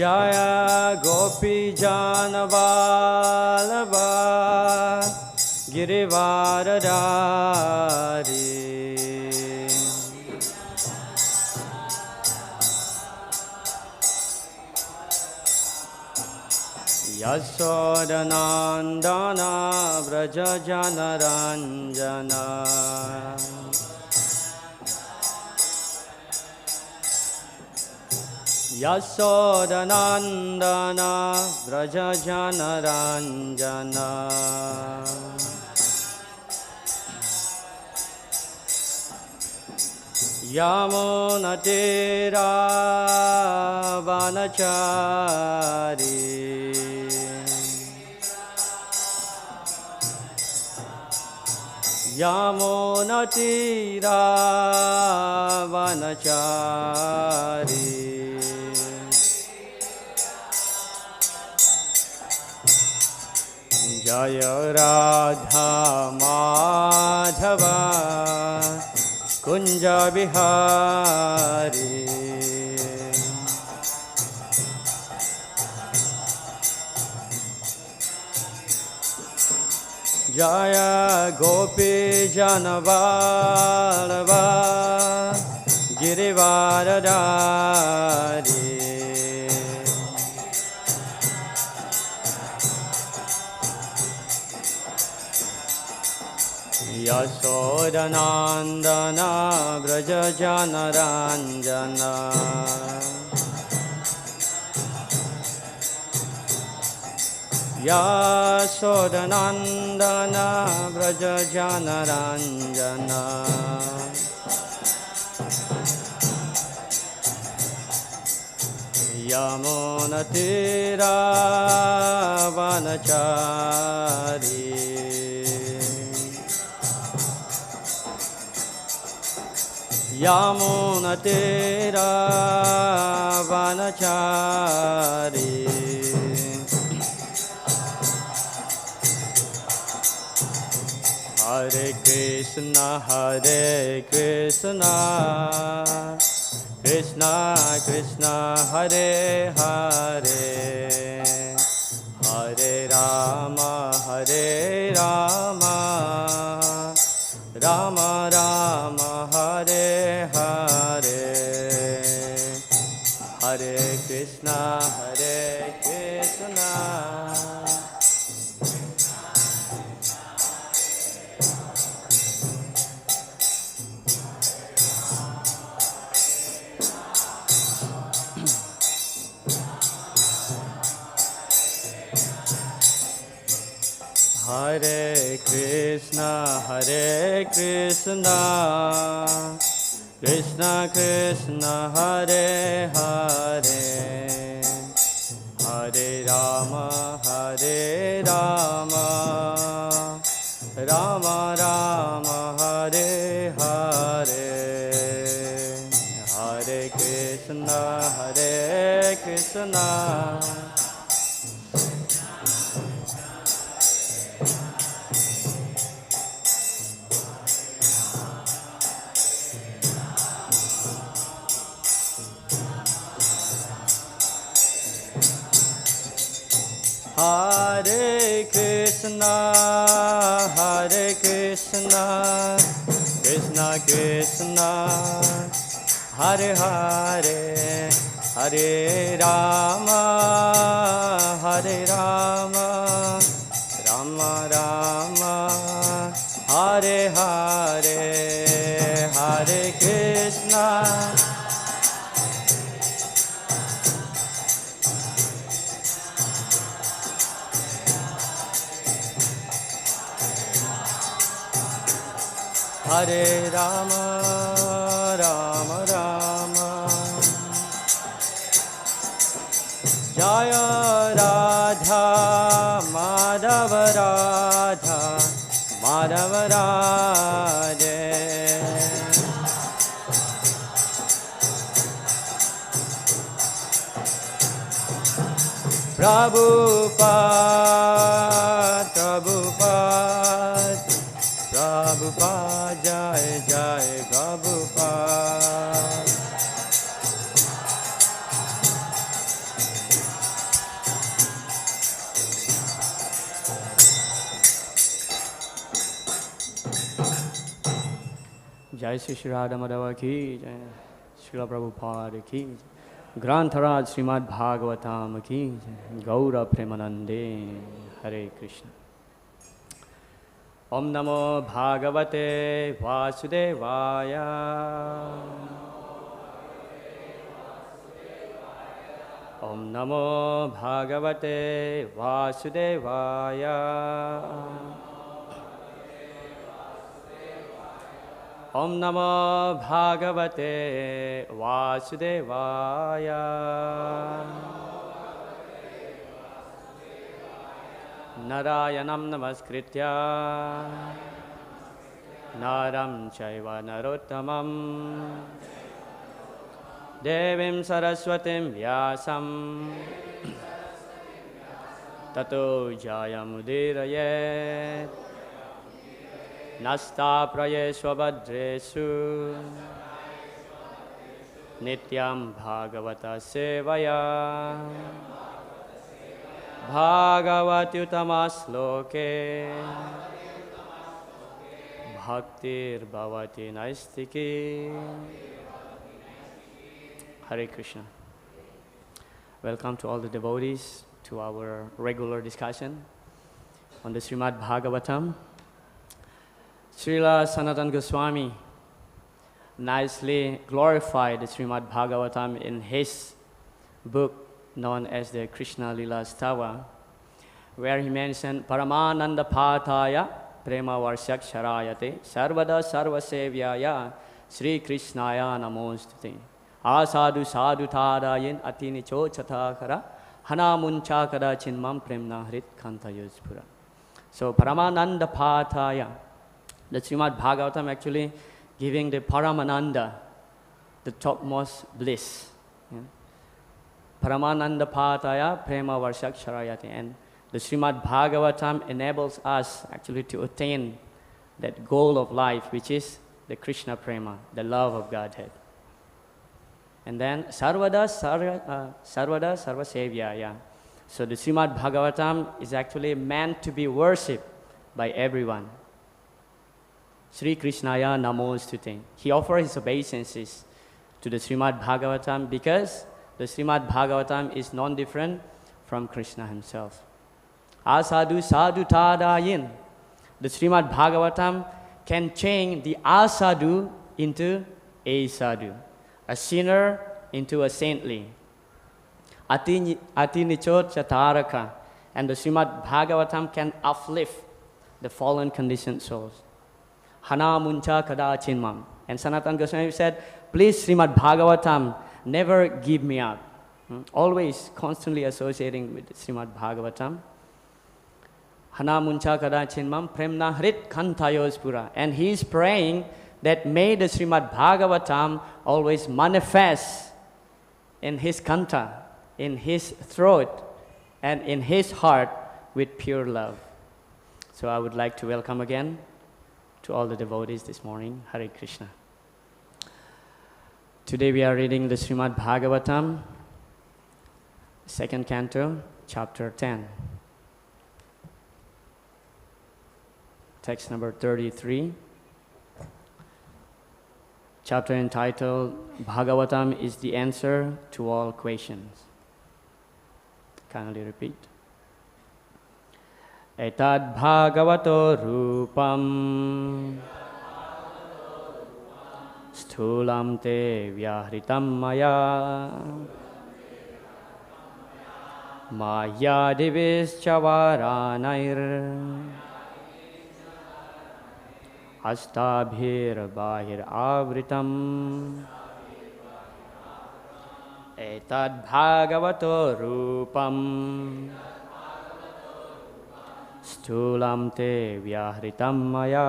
Jaya Gopi Janavallabha Girivaradari Yasodanandana Vraja Janaranjana Yasodanandana Vraja Janaranjana Yamunatira Vanachari Yamunatira Vanachari Jaya Radha Madhava Kunja Bihari Jaya Gopi Janavallabha Girivaradari Yasodanandana Vraja Janaranjana Yasodanandana Vraja Janaranjana Yamunatira Vanachari Yamunatira Vanachari Hare Krishna Krishna Krishna Hare Hare Hare Rama Rama Rama Hare Hare Hare Krishna Hare Krishna Krishna Krishna Hare Hare Hare Rama Rama Rama Hare Hare Hare Krishna Hare Krishna Krishna Krishna Hare Hare Hare Rama Rama Rama Hare Hare Hare Krishna Hare Rama Rama Rama Jaya Radha Madhava Radha Madhava Radhe Prabhupada Jai Jai Prabhupada Jai Shri Radha Madhava ki Jai, Srila Prabhupada ki Jai, Grantharaj Srimad Bhagavatam ki Jai, Gaura Premanande, Hare Krishna. Om Namo Bhagavate Vasudevaya. Om Namo Bhagavate Vasudevaya. Om Namo Bhagavate Vasudevaya. Narayanam namaskritya Naram chaiva narottamam Devim saraswatim vyasam Tato jayamudiraye Nasta prayesva bhadresu Nityam bhagavata sevaya Bhagavatyutamasloke Bhaktir bhavati naistiki. Hare Krishna. Welcome to all the devotees to our regular discussion on the Srimad Bhagavatam. Srila Sanatana Goswami nicely glorified the Srimad Bhagavatam in his book known as the Krishna Lila Stava, where he mentioned Paramananda Pataya Prema Varshak Sharayate Sarvada Sarvasevyaya Sri Krishnaya Namostute Asadu Sadhu Tadayin Atini Cho Chatakara Hana Munchakara Chinmam Premna Hrit Kantayuspura. So Paramananda Pataya, the Srimad Bhagavatam actually giving the Paramananda, the topmost bliss. Paramananda Pataya Prema Varshak Sharayati. And the Srimad Bhagavatam enables us actually to attain that goal of life, which is the Krishna Prema, the love of Godhead. And then Sarvada Sarva Sevyaya. So the Srimad Bhagavatam is actually meant to be worshipped by everyone. Sri Krishnaya Namostute. He offers his obeisances to the Srimad Bhagavatam because the Srimad Bhagavatam is non-different from Krishna himself. Asadu sadhu tadayin. The Srimad Bhagavatam can change the asadu into a sadhu, a sinner into a saintly. Ati nichot chataraka. And the Srimad Bhagavatam can uplift the fallen conditioned souls. Hana muncha kada chinmam. And Sanatana Goswami said, please Srimad Bhagavatam, never give me up. Always constantly associating with Srimad Bhagavatam. Hana muncha kada chinmam premna hrit kantayospura. And he is praying that may the Srimad Bhagavatam always manifest in his kanta, in his throat, and in his heart with pure love. So I would like to welcome again to all the devotees this morning. Hare Krishna. Today we are reading the Srimad Bhagavatam, second canto, chapter 10. Text number 33. Chapter entitled, Bhagavatam is the answer to all questions. Kindly repeat. Etad bhagavato rūpaṁ sthūlaṁ te vyāhṛtaṁ mayā mahy-ādibhiś cāvaraṇair aṣṭabhir bahir āvṛtam etad bhagavato rūpaṁ sthūlaṁ te vyāhṛtaṁ mayā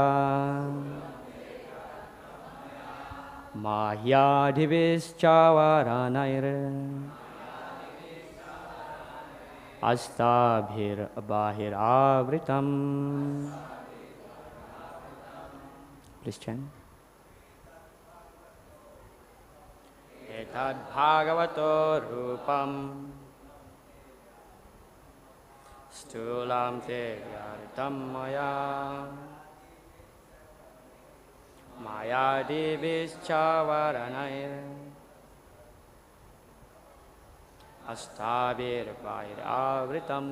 mahy-ādibhiś cāvaraṇair aṣṭabhir bahir āvṛtam. Please chant. Etad bhagavato rūpaṁ sthūlaṁ te vyāhṛtaṁ mayā mahy-ādibhiś cāvaraṇair aṣṭabhir bahir āvṛtam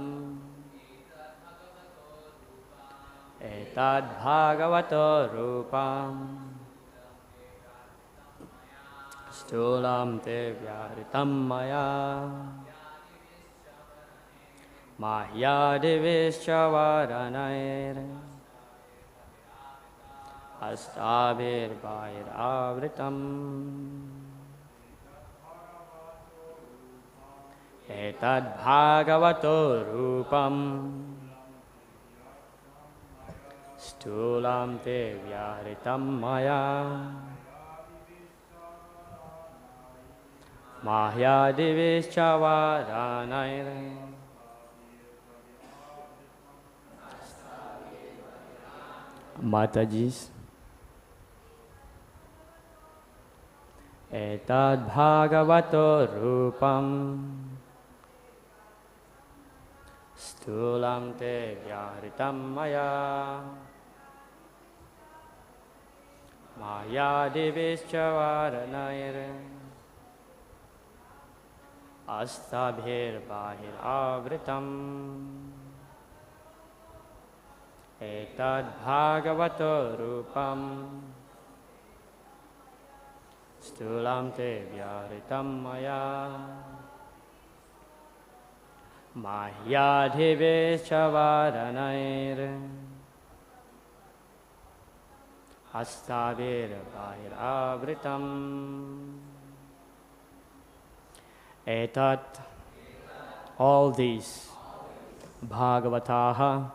etad bhagavato rūpam sthūlam te vyāhṛtam mayā mahy-ādibhiś cāvaraṇair aṣṭabhir bahir āvṛtam etad bhagavato rūpam sthūlam te vyāhṛtam mayā mahy-ādibhiś cāvaraṇair Matajis etad bhagavato rūpam sthūlam te vyāhṛtam mayā mahy-ādibhiś cāvaraṇair aṣṭabhir bahir āvṛtam etad bhagavato rūpam sthūlam te vyāhṛtam mayā mahy-ādibhiś cāvaraṇair aṣṭabhir bahir āvṛtam etad. All these bhagavatāḥ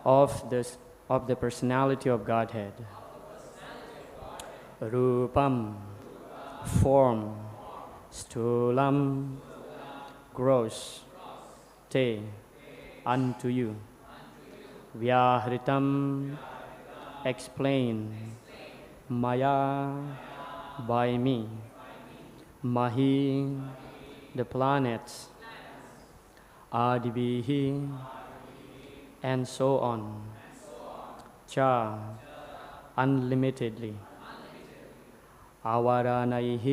of the personality of Godhead, rūpam, form, sthūlam, gross, te, unto you, vyāhṛtam, explain, mayā, by me, mahī, the planets, ādibhiḥ, and so on, cha, unlimitedly, avarāṇaiḥ,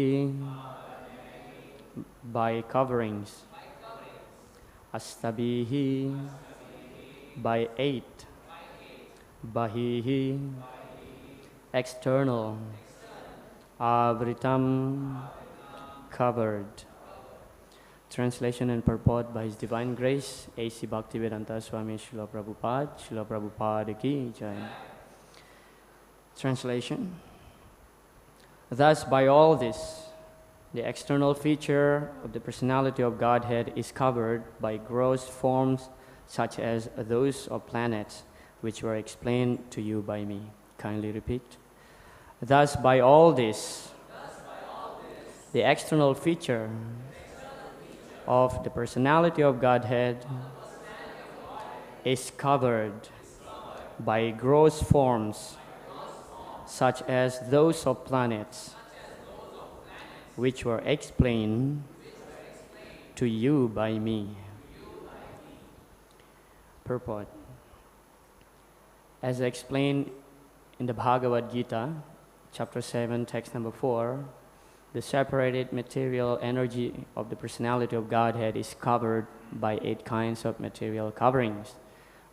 by coverings, aṣṭabhir, by 8, bahiḥ, external, āvṛtam, covered. Translation and purport by His Divine Grace, A.C. Bhaktivedanta Swami Srila Prabhupada ki jai. Translation. Thus, by all this, the external feature of the personality of Godhead is covered by gross forms such as those of planets, which were explained to you by me. Kindly repeat. Thus, by all this, the external feature of the personality of Godhead is covered by gross forms such as those of planets, which were explained to you by me. Purport. As explained in the Bhagavad-gītā, chapter 7, text number 4, the separated material energy of the personality of Godhead is covered by 8 kinds of material coverings: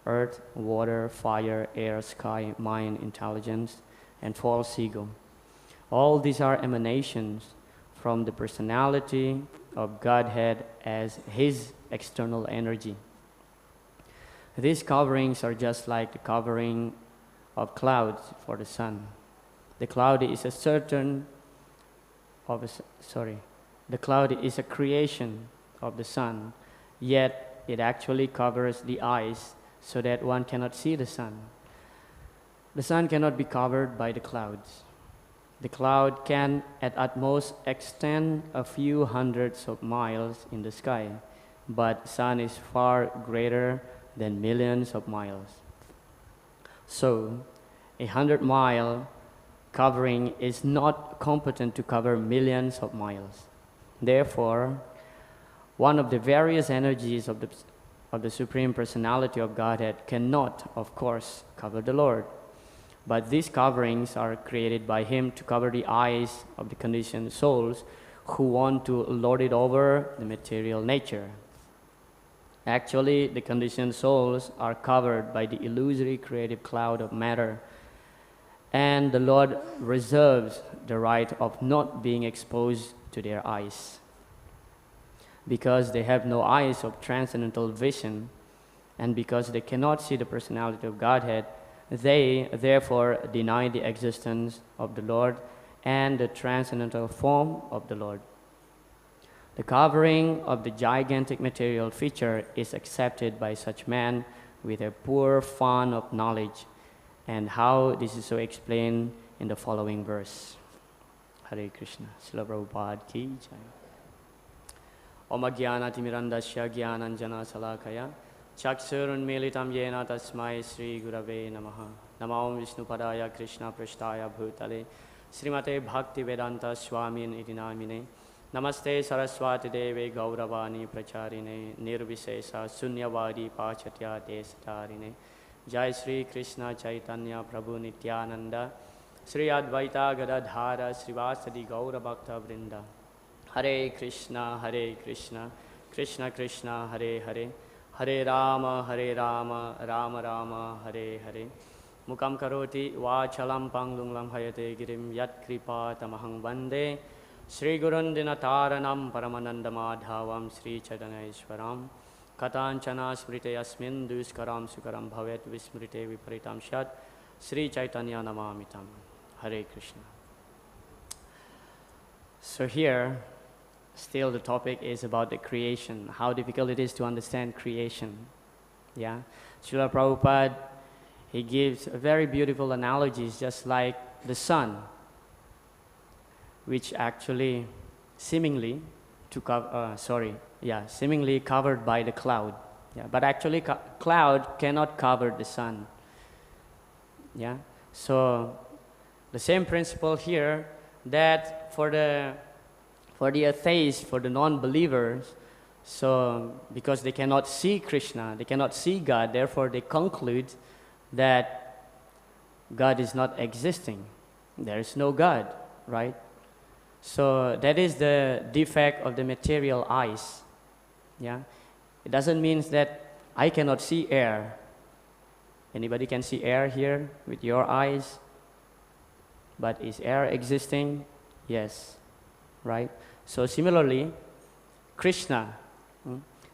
earth, water, fire, air, sky, mind, intelligence, and false ego. All these are emanations from the personality of Godhead as His external energy. These coverings are just like the covering of clouds for the sun. The cloud is a creation of the sun, yet it actually covers the eyes so that one cannot see the sun. The sun cannot be covered by the clouds. The cloud can at most extend a few hundreds of miles in the sky, but the sun is far greater than millions of miles. So, 100-mile covering is not competent to cover millions of miles. Therefore, one of the various energies of the Supreme Personality of Godhead cannot, of course, cover the Lord. But these coverings are created by him to cover the eyes of the conditioned souls who want to lord it over the material nature. Actually, the conditioned souls are covered by the illusory creative cloud of matter, and the Lord reserves the right of not being exposed to their eyes. Because they have no eyes of transcendental vision, and because they cannot see the personality of Godhead, they therefore deny the existence of the Lord and the transcendental form of the Lord. The covering of the gigantic material feature is accepted by such men with a poor fund of knowledge, and how this is so explained in the following verse. Hare Krishna. Srila Prabhupada ki jai. Om ajnana-timirandasya jnananjana salakaya chakshurunmilitam yena tasmai Sri Gurave namaha. Namo Vishnupadaya Krishna Prasthaya Bhutale Srimate Bhakti Vedanta Swamin iti namine. Namaste Saraswati Deve Gauravani Pracharine Nirvisesa Sunyavadi Pachatya Desatarine. Jai Sri Krishna Chaitanya Prabhu Nityananda Sri Advaita Gadadhara Srivasadi Gaura Bhakta Vrinda. Hare Krishna Krishna Krishna Hare Hare Hare Rama Rama Rama Hare Hare. Mukam karoti vachalam panglunglam hayate girim yat kripa tamahang vande Sri Gurun Dinataranam Paramananda Madhavam Sri Chaitanya-ishvaram Katanchana Smrite Yasmin Duskaram Sukaram Bhavet Vismrite Viparitam Shat Sri Chaitanya Namamitam. Hare Krishna. So here, still the topic is about the creation, how difficult it is to understand creation. Yeah, Srila Prabhupada, he gives very beautiful analogies, just like the sun, which actually seemingly seemingly covered by the cloud. Yeah, but actually cloud cannot cover the sun. Yeah, so the same principle here, that for the atheists, for the non-believers, so because they cannot see Krishna, they cannot see God, therefore they conclude that God is not existing. There is no God, right? So that is the defect of the material eyes. Yeah, it doesn't mean that I cannot see air. Anybody can see air here with your eyes? But is air existing? Yes, right? So similarly, Krishna,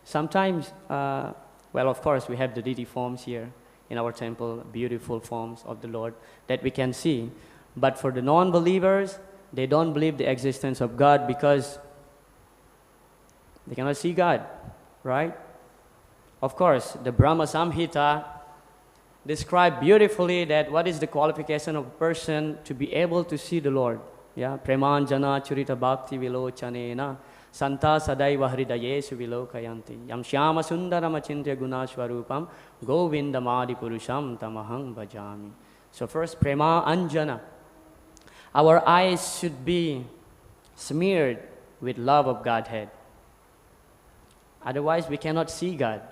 sometimes, well, of course, we have the deity forms here in our temple, beautiful forms of the Lord that we can see. But for the non-believers, they don't believe the existence of God because they cannot see God, right? Of course, the Brahma Samhita describe beautifully that what is the qualification of a person to be able to see the Lord. Yeah, premanjana churita bhakti vilochanena santa sadaiva hridayesu vilokayanti yam shyama sundaram achintya gunashva rūpaṁ govindamadi purusham tamahang bhajami. So first, prema anjana. Our eyes should be smeared with love of Godhead. Otherwise, we cannot see God.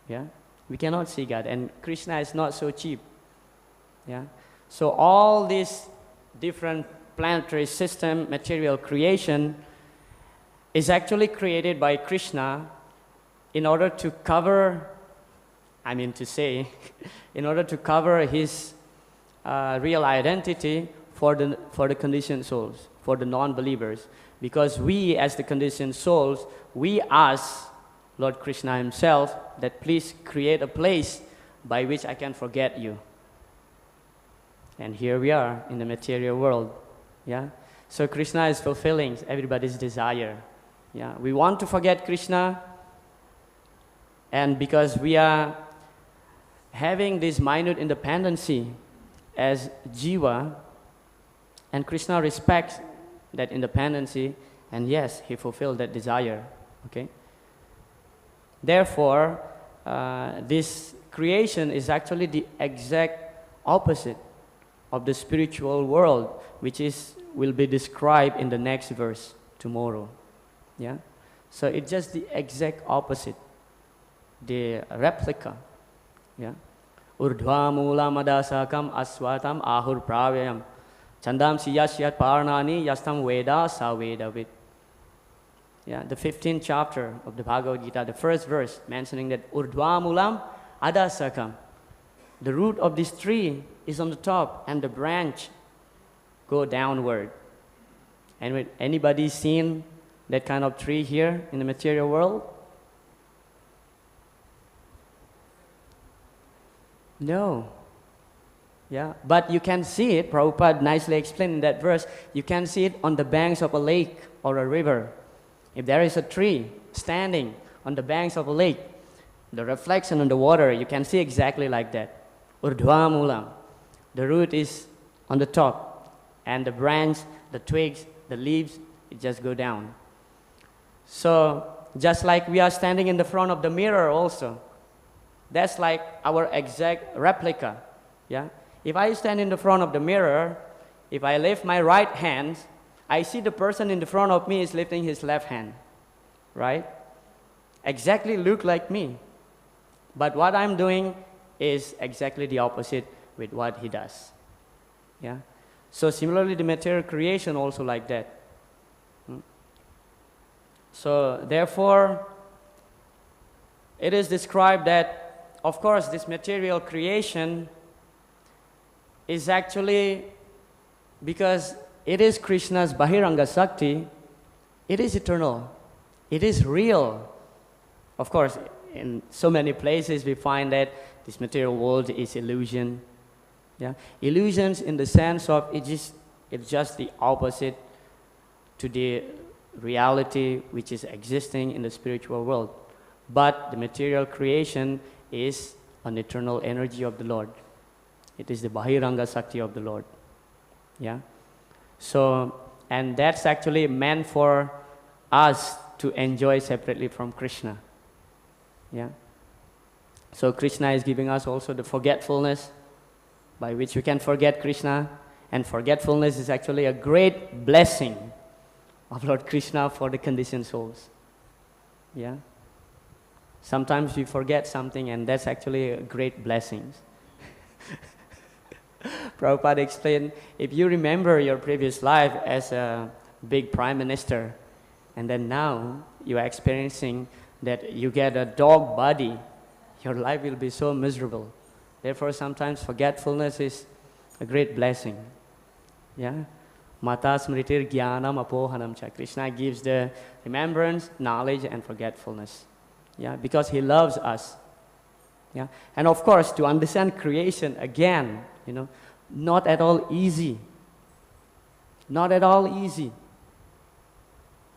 Yeah, we cannot see God, and Krishna is not so cheap. Yeah, so all these different planetary system, material creation, is actually created by Krishna in order to cover, in order to cover his real identity for the conditioned souls, for the non-believers. Because we, as the conditioned souls, we ask Lord Krishna himself that please create a place by which I can forget you. And here we are in the material world. Yeah, so Krishna is fulfilling everybody's desire. Yeah, we want to forget Krishna, and because we are having this minute independency as jiva, and Krishna respects that independency, and yes, he fulfilled that desire. Okay. Therefore, this creation is actually the exact opposite of the spiritual world, which will be described in the next verse tomorrow. Yeah, so it's just the exact opposite, the replica, yeah, urdhva madasakam asvatam ahur pravyam chandam siyasyat parnani yastam veda sa vedavid. Yeah, the 15th chapter of the Bhagavad-gītā, the first verse mentioning that urdhva adasakam, the root of this tree is on the top and the branch go downward. And with anybody seen that kind of tree here in the material world? No. Yeah, but you can see it, Prabhupada nicely explained in that verse, you can see it on the banks of a lake or a river. If there is a tree standing on the banks of a lake, the reflection on the water, you can see exactly like that. Urdhva the root is on the top, and the branch, the twigs, the leaves, it just go down. So, just like we are standing in the front of the mirror also, that's like our exact replica. Yeah? If I stand in the front of the mirror, if I lift my right hand, I see the person in the front of me is lifting his left hand, right? Exactly look like me. But what I'm doing is exactly the opposite with what he does. Yeah? So similarly, the material creation also like that. So therefore, it is described that, of course, this material creation is actually, because it is Krishna's Bahiranga Sakti, it is eternal, it is real. Of course, in so many places we find that this material world is illusion. Yeah? Illusions in the sense of it's just the opposite to the reality which is existing in the spiritual world. But the material creation is an eternal energy of the Lord. It is the Bahiranga Sakti of the Lord. Yeah? So, and that's actually meant for us to enjoy separately from Krishna. Yeah? So Krishna is giving us also the forgetfulness by which we can forget Krishna, and forgetfulness is actually a great blessing of Lord Krishna for the conditioned souls. Yeah? Sometimes we forget something, and that's actually a great blessing. Prabhupada explained, if you remember your previous life as a big prime minister, and then now you are experiencing that you get a dog body, your life will be so miserable. Therefore, sometimes forgetfulness is a great blessing. Yeah? Mata smritir jnanam apohanam cha. Krishna gives the remembrance, knowledge, and forgetfulness. Yeah? Because he loves us. Yeah? And of course, to understand creation, again, not at all easy. Not at all easy.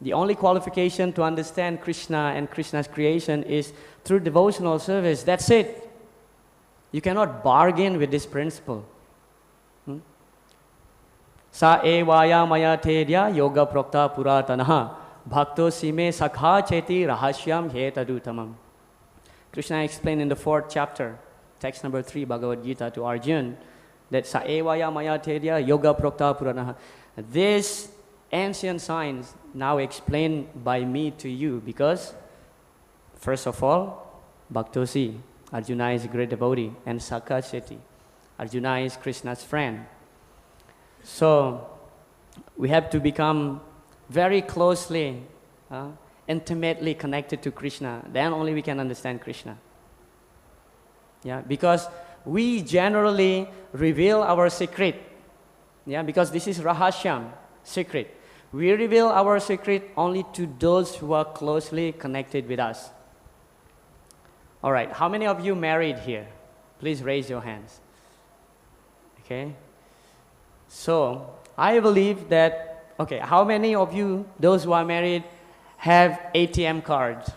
The only qualification to understand Krishna and Krishna's creation is through devotional service. That's it. You cannot bargain with this principle. Sa evaya maya tedya yoga prokta puratanaha bhakto sime sakha cheti rahasyam hetaduttamam. Krishna explained in the 4th chapter, text number 3, Bhagavad-gītā, to Arjuna, that sa evaya maya tedya yoga prokta puratanaha. This ancient science now explained by me to you, because first of all, Bhaktosi, Arjuna is a great devotee, and Sakha Cheti, Arjuna is Krishna's friend. So we have to become very closely, intimately connected to Krishna. Then only we can understand Krishna. Yeah, because we generally reveal our secret. Yeah, because this is Rahasyam, secret. We reveal our secret only to those who are closely connected with us. All right, how many of you married here? Please raise your hands. Okay. So, I believe that, okay, how many of you, those who are married, have ATM cards?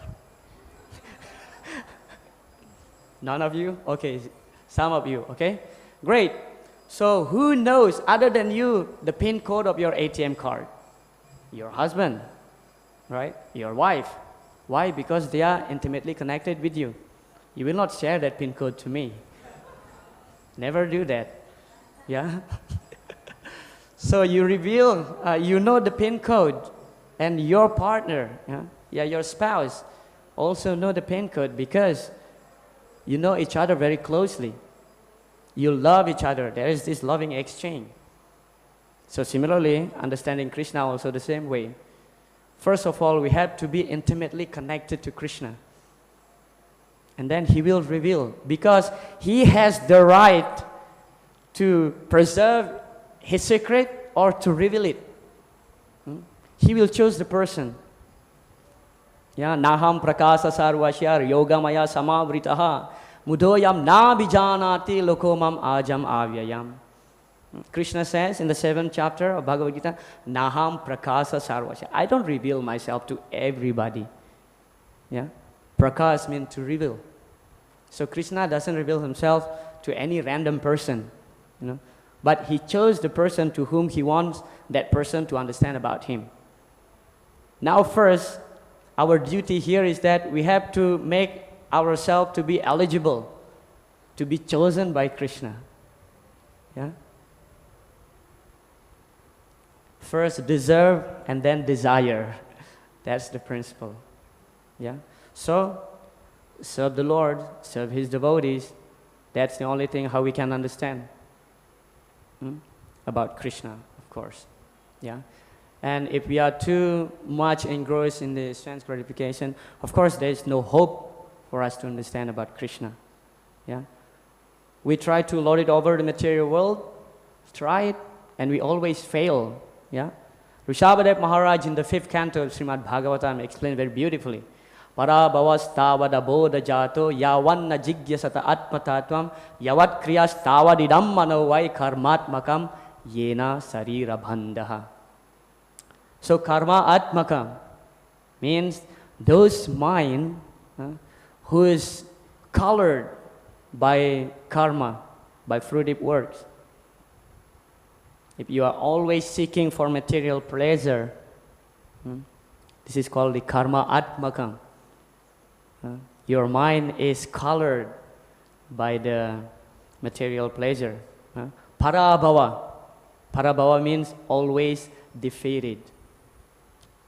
None of you? Okay, some of you, okay? Great. So, who knows, other than you, the PIN code of your ATM card? Your husband, right? Your wife. Why? Because they are intimately connected with you. You will not share that PIN code to me. Never do that. Yeah? So you reveal, you know the PIN code, and your partner, your spouse, also know the PIN code, because you know each other very closely. You love each other. There is this loving exchange. So similarly, understanding Krishna also the same way. First of all, we have to be intimately connected to Krishna. And then He will reveal, because He has the right to preserve His secret or to reveal it. He will choose the person. Yeah, naham prakasa sarvasya yogamaya samavritaha mudoyam na bijanati lokomam ajam avyayam. Krishna says in the 7th chapter of Bhagavad-gītā, naham prakasa sarvasya. I don't reveal myself to everybody. Yeah, prakas means to reveal. So Krishna doesn't reveal Himself to any random person, but He chose the person to whom He wants that person to understand about Him. Now first, our duty here is that we have to make ourselves to be eligible, to be chosen by Krishna. Yeah? First deserve and then desire. That's the principle. Yeah? So, serve the Lord, serve His devotees. That's the only thing how we can understand about Krishna, of course. Yeah? And if we are too much engrossed in the sense gratification, of course there is no hope for us to understand about Krishna. Yeah? We try to lord it over the material world, try it, and we always fail. Yeah? Rishabhadev Maharaj in the 5th canto of Srimad Bhagavatam explained very beautifully. Para bhavastava bodha jato yavanna jigyasata atmatatvam yavat kriyas tavadidam manovai karmatmakam yena sarira bandhaha. So karma atmakam means those mind who is colored by karma, by fruitive works. If you are always seeking for material pleasure, this is called the karma atmakam. Your mind is colored by the material pleasure. Parabhava. Parabhava means always defeated.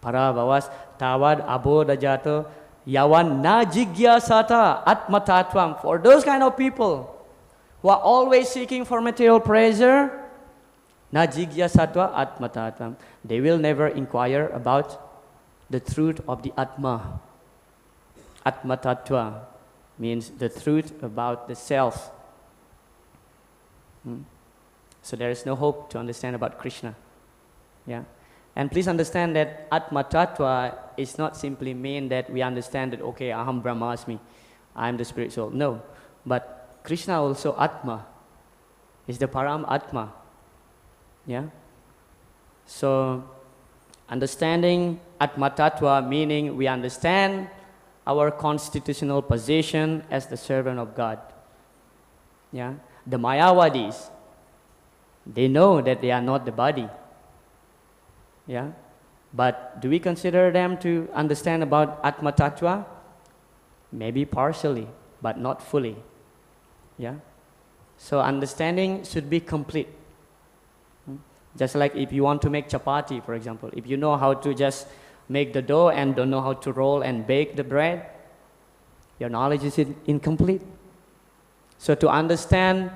Parabhavas tavad abodha jato yavan na jigyasata atmatatvam. For those kind of people who are always seeking for material pleasure, na jigyasatva atmatatvam, they will never inquire about the truth of the atma. Atma tattva means the truth about the self. So there is no hope to understand about Krishna. Yeah? And please understand that Atma tattva is not simply mean that we understand that, okay, aham brahmasmi, I am the spirit soul. No, but Krishna also Atma, is the Param Atma. Yeah? So understanding Atma tattva meaning we understand our constitutional position as the servant of God. Yeah? The Mayavadis, they know that they are not the body. Yeah? But do we consider them to understand about Atma Tattva? Maybe partially, but not fully. Yeah? So understanding should be complete. Just like if you want to make chapati, for example, if you know how to just make the dough and don't know how to roll and bake the bread, your knowledge is incomplete. So to understand,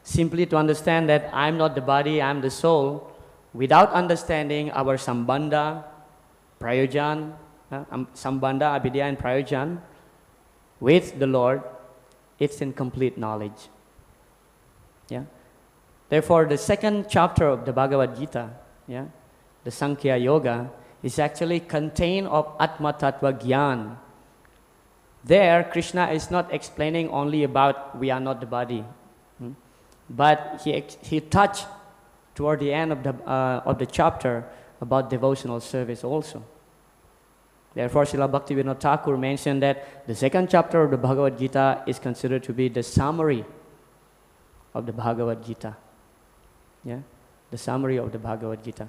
simply to understand that I'm not the body, I'm the soul, without understanding our sambandha, prayojan, sambandha, abhidya and prayojan with the Lord, it's incomplete knowledge. Yeah? Therefore, the 2nd chapter of the Bhagavad-gītā, yeah, the Sankhya Yoga, is actually contained of Atma Tattva Gyan. There, Krishna is not explaining only about we are not the body, but he touched toward the end of the chapter about devotional service also. Therefore, Srila Bhaktivinoda Thakur mentioned that the 2nd chapter of the Bhagavad-gītā is considered to be the summary of the Bhagavad-gītā. Yeah? The summary of the Bhagavad-gītā.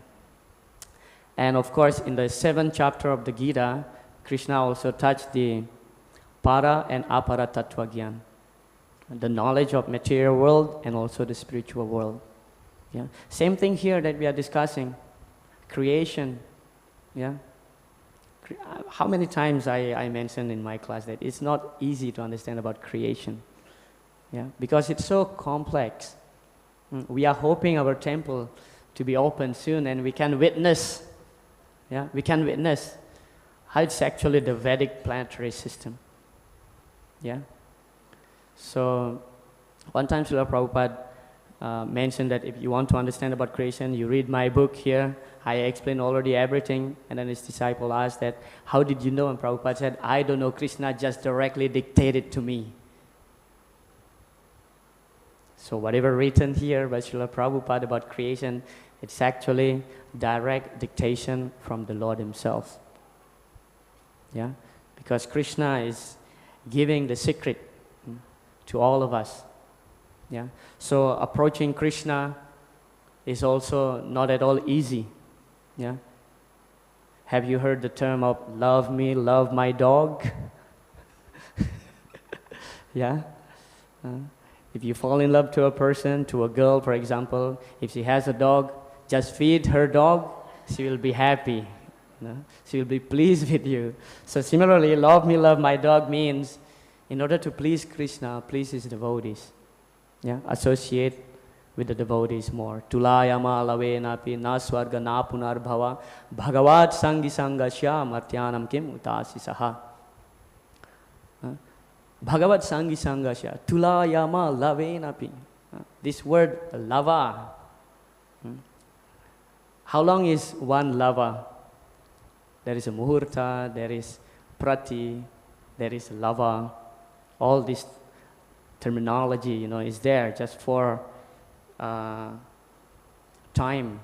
And of course, in the 7th chapter of the Gita, Krishna also touched the para and apara tattva gyan, the knowledge of material world and also the spiritual world. Yeah? Same thing here that we are discussing, creation. Yeah? How many times I mentioned in my class that it's not easy to understand about creation. Yeah, because it's so complex. We are hoping our temple to be open soon, and we can witness, we can witness how it's actually the Vedic planetary system. Yeah. So one time Srila Prabhupada mentioned that if you want to understand about creation, you read my book here. I explain already everything. And then his disciple asked that, how did you know? And Prabhupada said, I don't know, Krishna just directly dictated to me. So whatever written here by Srila Prabhupada about creation, it's actually direct dictation from the Lord himself. Yeah? Because Krishna is giving the secret to all of us. Yeah? So approaching Krishna is also not at all easy. Yeah? Have you heard the term of love me, love my dog? Yeah? If you fall in love to a person, to a girl, for example, if she has a dog, just feed her dog, she will be happy. She will be pleased with you. So similarly, love me, love my dog means in order to please Krishna, please his devotees. Yeah? Associate with the devotees more. Tulayama lavenapi na swarga na punarbhava bhagavat sangi sangasya martyanam kim utasi saha. Bhagavat sangi sangasya tulayama lavenapi. This word lava. How long is one lava? There is a muhurta, there is prati, there is lava. All this terminology, is there just for time.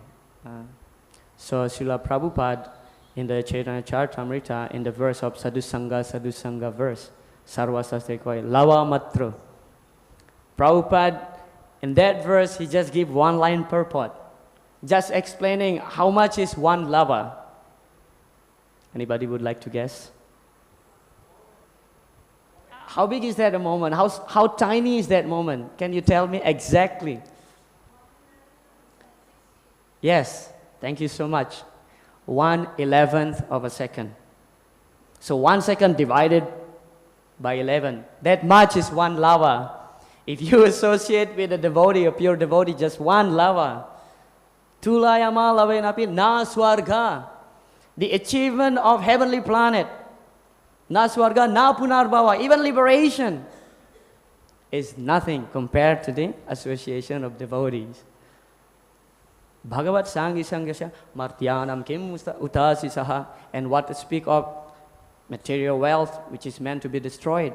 So Srila Prabhupada in the Chaitanya Charitamrita, in the verse of Sadhusanga verse, Sarva Sastekoi, Lava Matra. Prabhupada, in that verse, he just gave one line purport, just explaining how much is one lava. Anybody would like to guess? How big is that a moment? How tiny is that moment? Can you tell me exactly? Yes, thank you so much. 1/11 of a second. So 1 second divided by 11. That much is one lava. If you associate with a devotee, a pure devotee, just one lava. Tulayama lavenapi na swarga. The achievement of heavenly planet. Na swarga, na punarbhava, even liberation is nothing compared to the association of devotees. Bhagavat sangi sangasya martyanam kim utasi saha. And what to speak of material wealth which is meant to be destroyed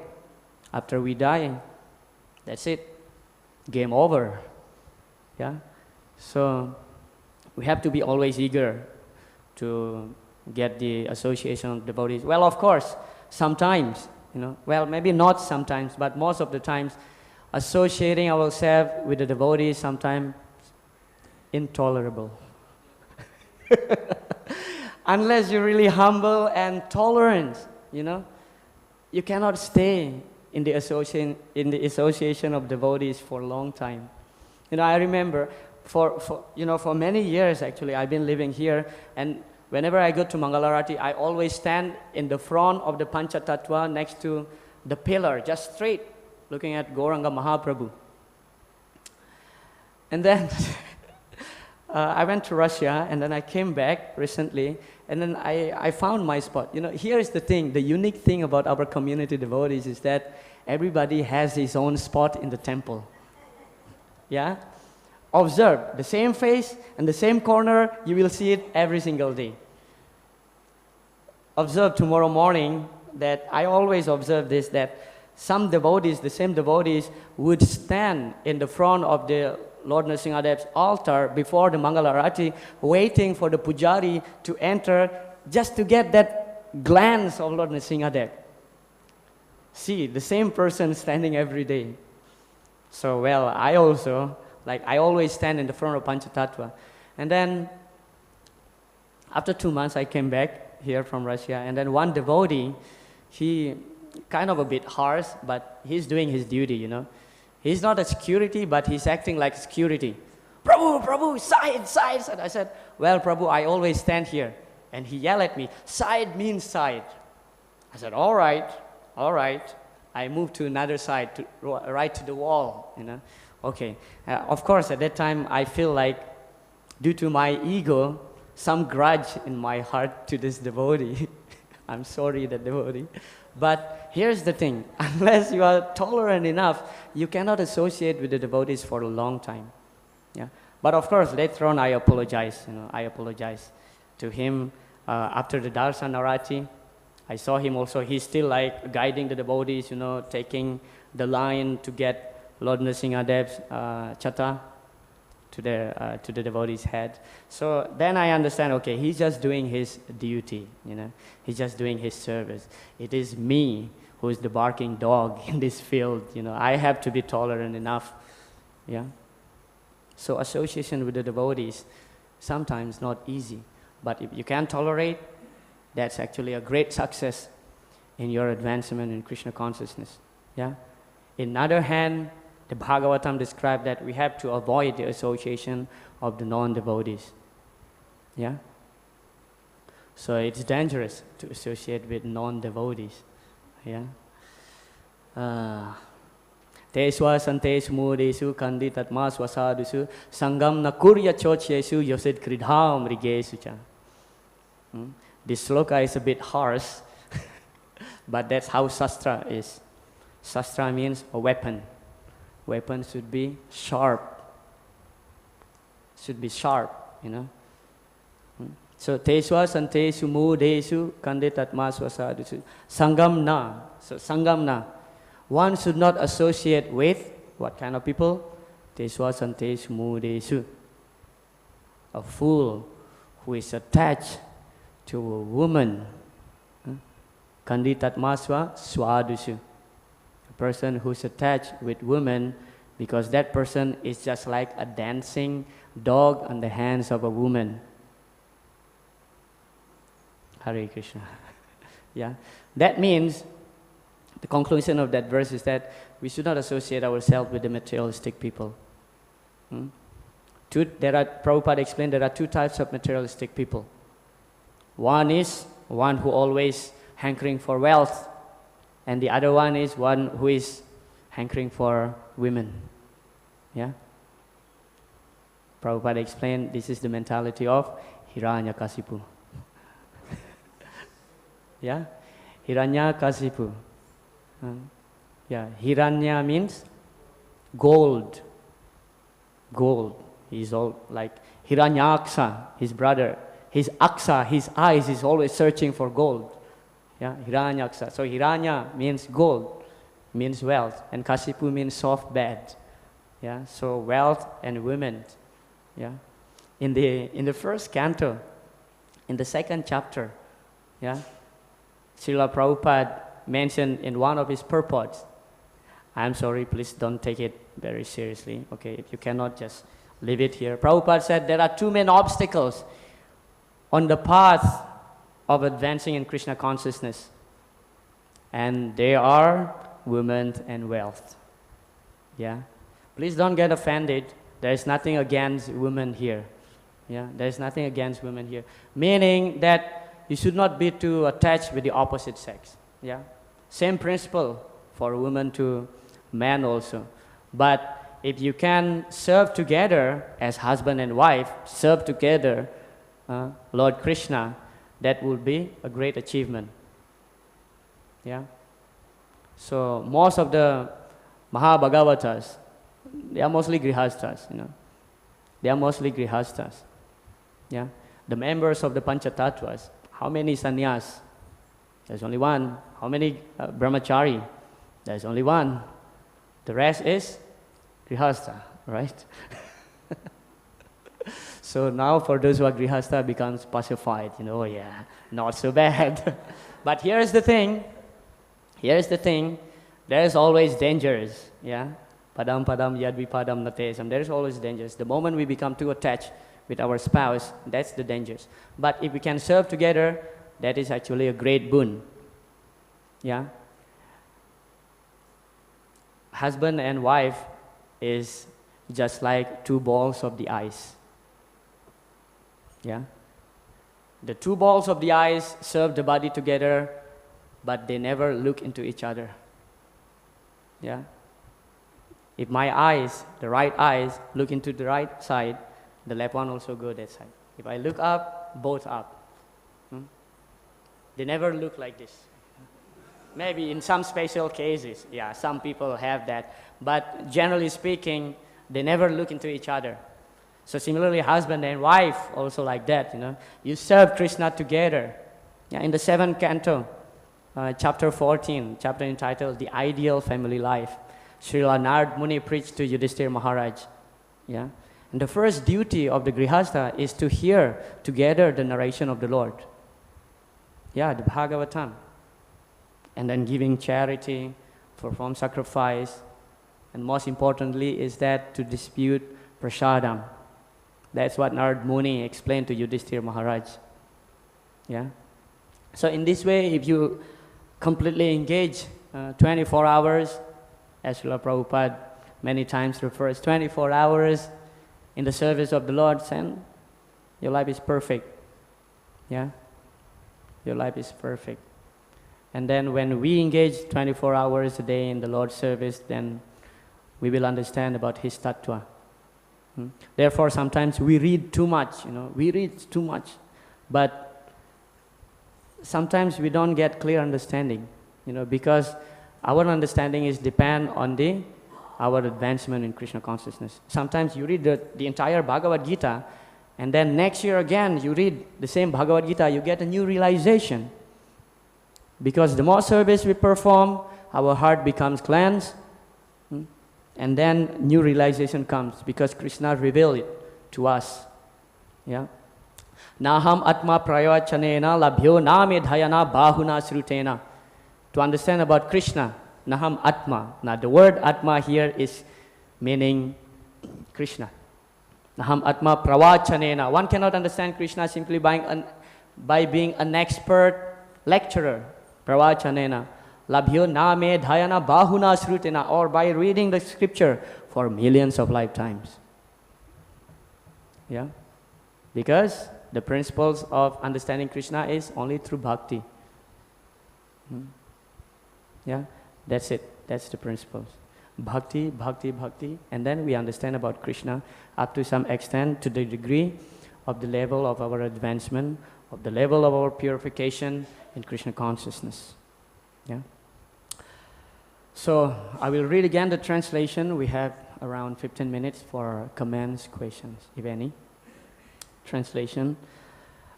after we die. That's it. Game over. Yeah? So we have to be always eager to get the association of devotees. Well, of course, sometimes, well, maybe not sometimes, but most of the times, associating ourselves with the devotees sometimes intolerable. Unless you're really humble and tolerant, you cannot stay in the association of devotees for a long time. I remember for many years actually I've been living here, and whenever I go to Mangalarati, I always stand in the front of the Panchatattva next to the pillar, just straight, looking at Gauranga Mahaprabhu. And then I went to Russia, and then I came back recently, and then I found my spot. Here is the thing, the unique thing about our community devotees is that everybody has his own spot in the temple. Yeah? Observe, the same face and the same corner, you will see it every single day. Observe tomorrow morning that I always observe this, that some devotees, the same devotees, would stand in the front of the Lord Nrsingadev's altar before the Mangalarati, waiting for the pujari to enter just to get that glance of Lord Nrsingadev. See, the same person standing every day. So, well, I also, I always stand in the front of Panchatattva. And then, after 2 months, I came back here from Russia, and then one devotee, he kind of a bit harsh, but he's doing his duty, He's not a security, but he's acting like security. Prabhu, side, side, side. I said, well, Prabhu, I always stand here. And he yelled at me, side means side. I said, all right. I moved to another side, right to the wall, Okay. Of course, at that time, I feel like, due to my ego, some grudge in my heart to this devotee. I'm sorry, the devotee. But here's the thing. Unless you are tolerant enough, you cannot associate with the devotees for a long time. Yeah. But of course, later on, I apologize. I apologize to him after the Darshanarati. I saw him also. He's still like guiding the devotees, taking the line to get Lord Nrsingadev's chata to the devotee's head. So then I understand, okay, he's just doing his duty, He's just doing his service. It is me who is the barking dog in this field, I have to be tolerant enough, yeah. So association with the devotees, sometimes not easy. But if you can tolerate, that's actually a great success in your advancement in Krishna consciousness, yeah. In other hand, the Bhagavatam describes that we have to avoid the association of the non-devotees. Yeah? So it's dangerous to associate with non-devotees. Yeah? Teswa santesu mudesu kanditatma swasadusu sangam na kurya chochyesu yosid kridham rigesu cha. This sloka is a bit harsh, but that's how Shastra is. Shastra means a weapon. Weapon should be sharp. Should be sharp, So teswa santesu mudesu kanditatma swasadusu sangam na. So sangam na. One should not associate with what kind of people? Teswa santesu mudesu. A fool who is attached to a woman. Kanditatma swadusu. Person who's attached with women because that person is just like a dancing dog on the hands of a woman. Hare Krishna. Yeah. That means, the conclusion of that verse is that we should not associate ourselves with the materialistic people. Prabhupada explained there are two types of materialistic people. One is one who always hankering for wealth, and the other one is one who is hankering for women. Yeah? Prabhupada explained this is the mentality of Hiranyakasipu. Yeah? Hiranyakasipu. Yeah, Hiranya means gold. Gold. He's all like Hiranyaksa, his brother. His aksa, his eyes, is always searching for gold. Yeah, Hiranyaksa. So Hiranya means gold, means wealth, and Kasipu means soft bed. Yeah, so wealth and women. Yeah, in the first canto, in the second chapter, yeah, Srila Prabhupada mentioned in one of his purports. I'm sorry, please don't take it very seriously. Okay, if you cannot, just leave it here. Prabhupada said there are two main obstacles on the path of advancing in Krishna consciousness, and they are women and wealth. Yeah, please don't get offended. There is nothing against women here. Yeah, there is nothing against women here. Meaning that you should not be too attached with the opposite sex. Yeah, same principle for women to men also. But if you can serve together as husband and wife, serve together, Lord Krishna, that would be a great achievement. Yeah. So most of the Mahabhagavatas, they are mostly grihastas, They are mostly grihastas. Yeah. The members of the Panchatatvas, how many sannyas? There's only one. How many brahmachari? There's only one. The rest is grihasta, right? So now for those who are grihasta becomes pacified, oh yeah, not so bad. But here's the thing, there's always dangers, yeah? Padam padam yadvi padam natesam, there's always dangers. The moment we become too attached with our spouse, that's the dangers. But if we can serve together, that is actually a great boon, yeah? Husband and wife is just like two balls of the ice. Yeah? The two balls of the ice serve the body together, but they never look into each other. Yeah. If my eyes, the right eyes, look into the right side, the left one also go that side. If I look up, both up. They never look like this. Maybe in some special cases, yeah, some people have that. But generally speaking, they never look into each other. So similarly, husband and wife also like that, You serve Krishna together. Yeah, in the 7th canto, chapter 14, chapter entitled The Ideal Family Life, Srila Narad Muni preached to Yudhishthira Maharaj. Yeah? And the first duty of the grihastha is to hear together the narration of the Lord. Yeah, the Bhagavatam. And then giving charity, perform sacrifice, and most importantly is that to dispute prasadam. That's what Narad Muni explained to Yudhishthira Maharaj. Yeah? So in this way, if you completely engage 24 hours, as Srila Prabhupada many times refers, 24 hours in the service of the Lord, then your life is perfect. Yeah? Your life is perfect. And then when we engage 24 hours a day in the Lord's service, then we will understand about His tattva. Therefore, sometimes we read too much, we read too much. But sometimes we don't get clear understanding, because our understanding is depend on our advancement in Krishna consciousness. Sometimes you read the entire Bhagavad-gītā, and then next year again you read the same Bhagavad-gītā, you get a new realization. Because the more service we perform, our heart becomes cleansed, and then new realization comes, because Krishna revealed it to us. Yeah. Naham atma prayachanena labhyo namedhayana bahuna srutena. To understand about Krishna, Naham Atma. Now the word Atma here is meaning Krishna. Naham Atma Pravachanena. One cannot understand Krishna simply by being an expert lecturer. Pravachanena. Labhyo name dhayana bahuna srutena. Or by reading the scripture for millions of lifetimes. Yeah? Because the principles of understanding Krishna is only through bhakti. Yeah? That's it. That's the principles. Bhakti, bhakti, bhakti. And then we understand about Krishna up to some extent, to the degree of the level of our advancement, of the level of our purification in Krishna consciousness. Yeah? So I will read again the translation. We have around 15 minutes for comments, questions, if any. Translation.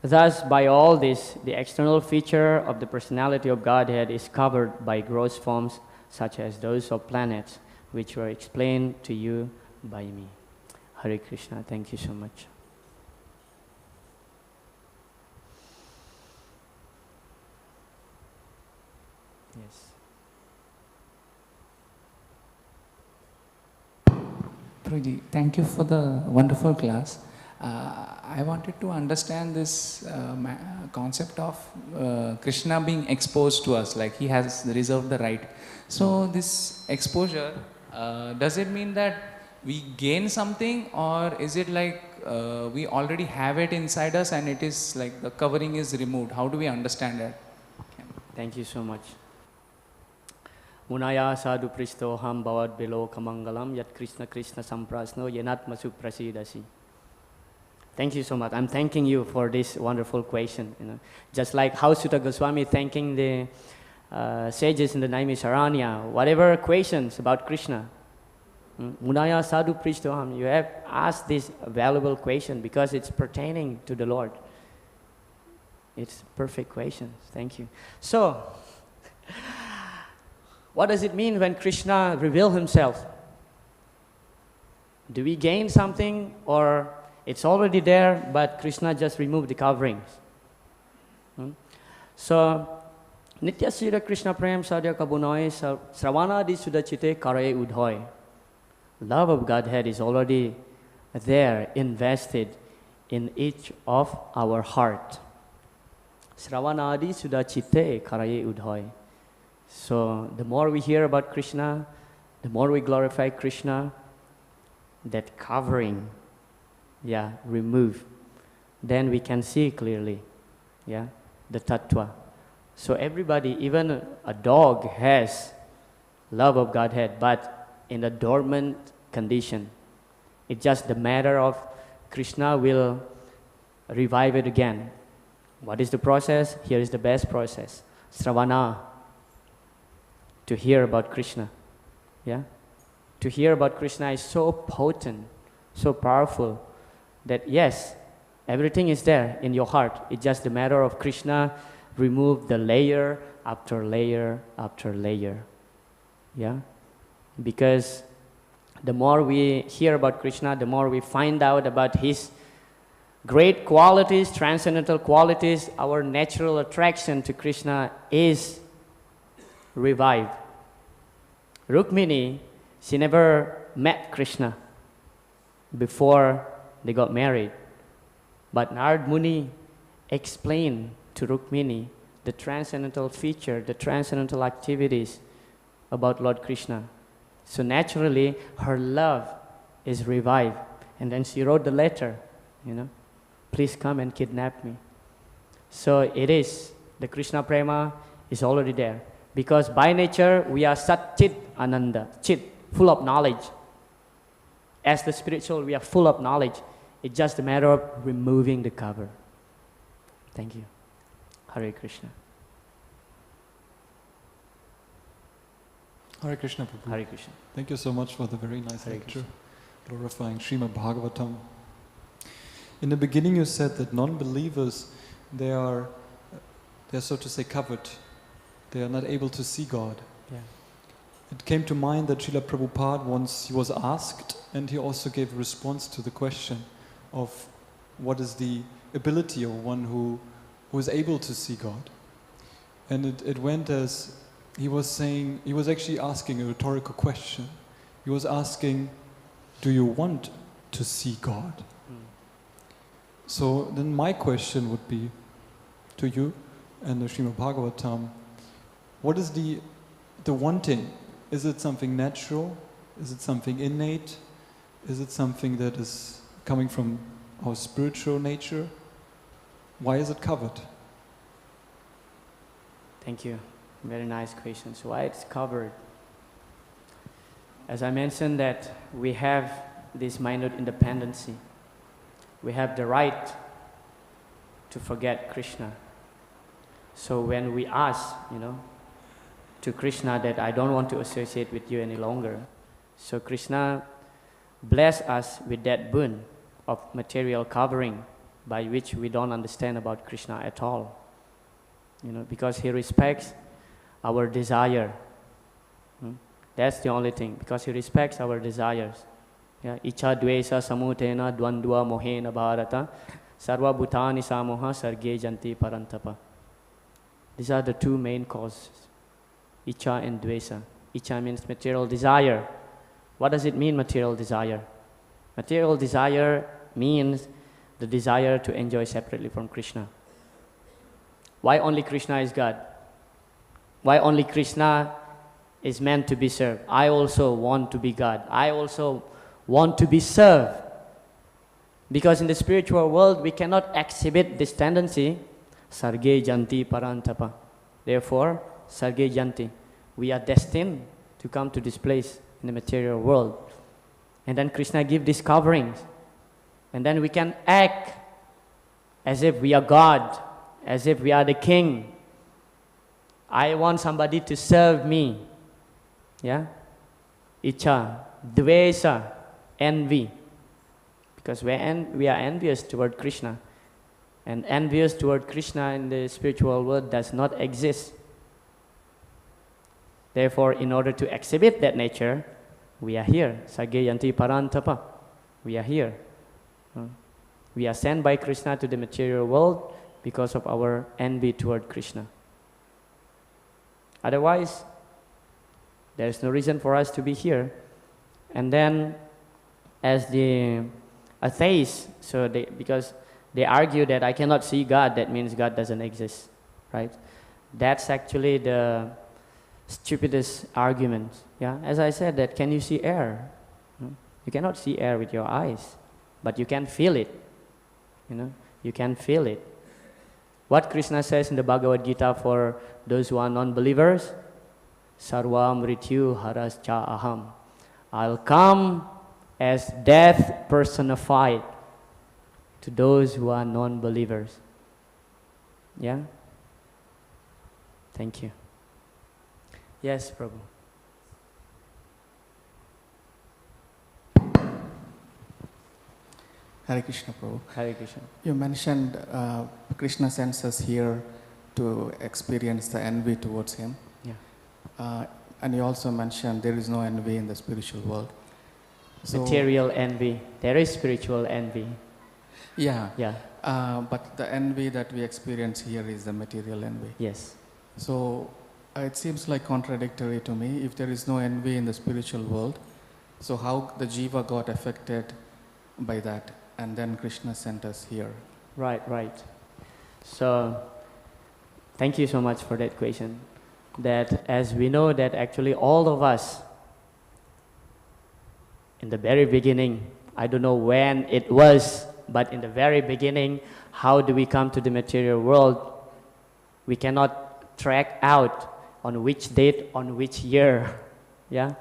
Thus, by all this, the external feature of the personality of Godhead is covered by gross forms such as those of planets, which were explained to you by me. Hare Krishna. Thank you so much. Yes. Prabhuji, thank you for the wonderful class. I wanted to understand this concept of Krishna being exposed to us, like he has reserved the right. So this exposure, does it mean that we gain something, or is it like we already have it inside us and it is like the covering is removed? How do we understand that? Thank you so much. Munaya sadhu pristoham bhavad bilo kamangalam yat Krishna Krishna samprasno yenatmasu prasidasi. Thank you so much. I'm thanking you for this wonderful question. Just like how Sutta Goswami thanking the sages in the Naimisaranya, whatever questions about Krishna. Munaya sadhu pristoham, you have asked this valuable question because it's pertaining to the Lord. It's perfect questions. Thank you. So, what does it mean when Krishna reveals himself? Do we gain something, or it's already there, but Krishna just removed the coverings? So, Nitya Sira Krishna Prem Sadhya Kabunoi Sravana Di Sudachite Karaye Udhoy. Love of Godhead is already there, invested in each of our heart. Sravana Di Sudachite Karaye Udhoy. So, the more we hear about Krishna, the more we glorify Krishna, that covering, remove, then we can see clearly, the tattva. So everybody, even a dog has love of Godhead, but in a dormant condition. It's just the matter of Krishna will revive it again. What is the process? Here is the best process. Sravana, to hear about Krishna. Yeah? To hear about Krishna is so potent, so powerful, that yes, everything is there in your heart. It's just a matter of Krishna remove the layer after layer after layer. Yeah? Because the more we hear about Krishna, the more we find out about His great qualities, transcendental qualities, our natural attraction to Krishna is revived. Rukmini, she never met Krishna before they got married. But Narad Muni explained to Rukmini the transcendental feature, the transcendental activities about Lord Krishna. So naturally, her love is revived. And then she wrote the letter, please come and kidnap me. So it is, the Krishna Prema is already there. Because by nature, we are Sat Chit Ananda, Chit, full of knowledge. As the spiritual, we are full of knowledge. It's just a matter of removing the cover. Thank you. Hare Krishna. Hare Krishna, Prabhu. Hare Krishna. Thank you so much for the very nice Hare lecture, Krishna. glorifying Srimad Bhagavatam. In the beginning you said that non-believers, they're so to say covered. They are not able to see God. Yeah. It came to mind that Srila Prabhupada once he was asked, and he also gave a response to the question of what is the ability of one who is able to see God. And it went as, he was saying, he was actually asking a rhetorical question. He was asking, do you want to see God? So then my question would be to you and the Srimad Bhagavatam, what is the wanting? Is it something natural? Is it something innate? Is it something that is coming from our spiritual nature? Why is it covered? Thank you. Very nice question. So why it's covered? As I mentioned that we have this minute independency. We have the right to forget Krishna. So when we ask, to Krishna that I don't want to associate with you any longer, so Krishna bless us with that boon of material covering by which we don't understand about Krishna at all. Because He respects our desire. That's the only thing, because He respects our desires. Yeah, Icha dvesa samutena dvandva mohena bharata sarva bhutani samoha sarge janti parantapa. These are the two main causes, Icha and dvesa. Icha means material desire. What does it mean, material desire? Material desire means the desire to enjoy separately from Krishna. Why only Krishna is God? Why only Krishna is meant to be served? I also want to be God. I also want to be served. Because in the spiritual world, we cannot exhibit this tendency, sarge janti parantapa. Therefore, sarge janti. We are destined to come to this place in the material world. And then Krishna gives these coverings. And then we can act as if we are God, as if we are the king. I want somebody to serve me. Yeah? Icha, dvesa, envy. Because we are envious toward Krishna. And envious toward Krishna in the spiritual world does not exist. Therefore, in order to exhibit that nature, we are here. Sarge yanti parantapa. We are here. We are sent by Krishna to the material world because of our envy toward Krishna. Otherwise, there is no reason for us to be here. And then, as the atheists, because they argue that I cannot see God, that means God doesn't exist, right? That's actually the stupidest argument. Yeah, as I said, that can you see air? You cannot see air with your eyes, but you can feel it. You can feel it. What Krishna says in the Bhagavad-gītā for those who are non-believers, sarvam rityu harascha aham. I'll come as death personified to those who are non-believers. Yeah? Thank you. Yes, Prabhu. Hare Krishna, Prabhu. Hare Krishna. You mentioned Krishna sends us here to experience the envy towards him. Yeah. And you also mentioned there is no envy in the spiritual world. So, Material envy. There is spiritual envy. yeah. Yeah. But the envy that we experience here is the material envy. Yes. So it seems like contradictory to me. If there is no envy in the spiritual world, so how the jiva got affected by that, and then Krishna sent us here? Right, right. So, thank you so much for that question. That as we know that actually all of us, in the very beginning, I don't know when it was, but in the very beginning, how do we come to the material world? We cannot track out on which date, on which year, yeah?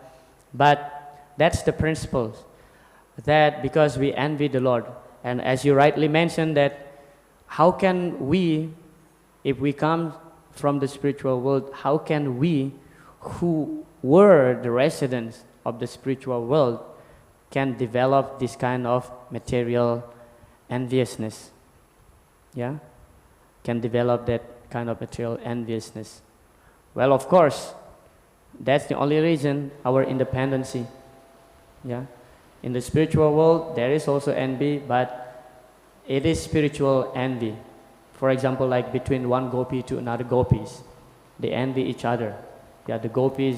But that's the principle, that because we envy the Lord, and as you rightly mentioned that how can we, if we come from the spiritual world, how can we, who were the residents of the spiritual world, can develop this kind of material enviousness? Yeah? Can develop that kind of material enviousness. Well, of course, that's the only reason, our independency. Yeah? In the spiritual world, there is also envy, but it is spiritual envy. For example, like between one gopi to another gopis, they envy each other. Yeah, the gopis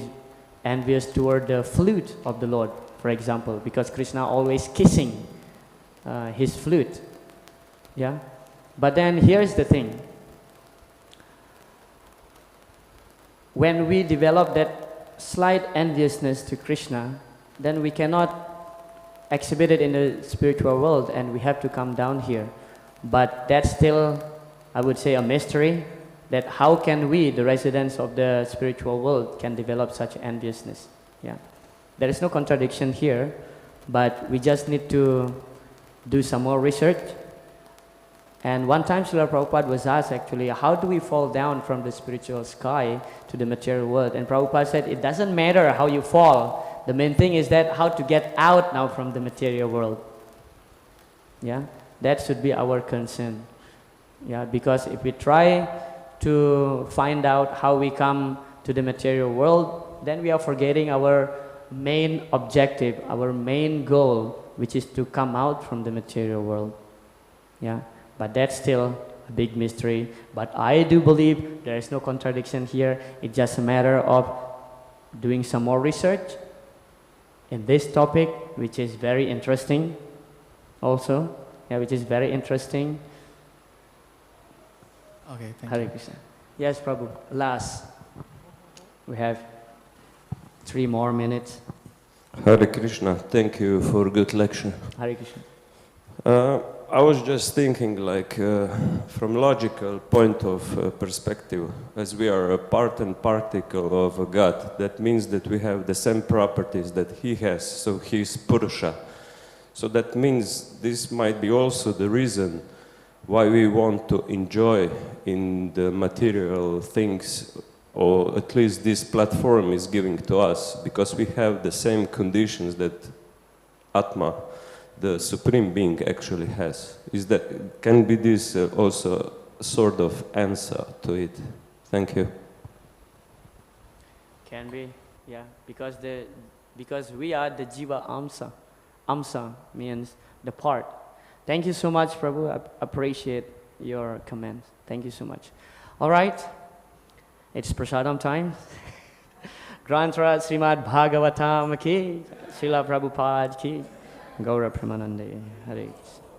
envious toward the flute of the Lord, for example, because Krishna always kissing his flute. Yeah, but then here's the thing. When we develop that slight enviousness to Krishna, then we cannot exhibit it in the spiritual world, and we have to come down here. But that's still, I would say, a mystery, that how can we, the residents of the spiritual world, can develop such enviousness. Yeah, there is no contradiction here, but we just need to do some more research. And one time Srila Prabhupada was asked actually, how do we fall down from the spiritual sky to the material world? And Prabhupada said, it doesn't matter how you fall. The main thing is that how to get out now from the material world. Yeah, that should be our concern. Yeah, because if we try to find out how we come to the material world, then we are forgetting our main objective, our main goal, which is to come out from the material world. Yeah, but that's still a big mystery. But I do believe there is no contradiction here. It's just a matter of doing some more research in this topic, which is very interesting also. Yeah, which is very interesting. Okay, thank Hare you. Krishna. Yes, Prabhu. Last. We have 3 more minutes. Hare Krishna, thank you for a good lecture. Hare Krishna. I was just thinking, like, from logical point of perspective, as we are a part and particle of a God, that means that we have the same properties that He has, so He is Purusha. So that means this might be also the reason why we want to enjoy in the material things, or at least this platform is giving to us, because we have the same conditions that Atma, the Supreme Being, actually has. Can be this also a sort of answer to it? Thank you. Can be, yeah, because we are the Jiva Amsa. Amsa means the part. Thank you so much, Prabhu. I appreciate your comments. Thank you so much. All right, it's prasadam time. Granthra Srimad Bhagavatam ki, Srila Prabhupada ki, Gaura Pramanande. Hare Krishna.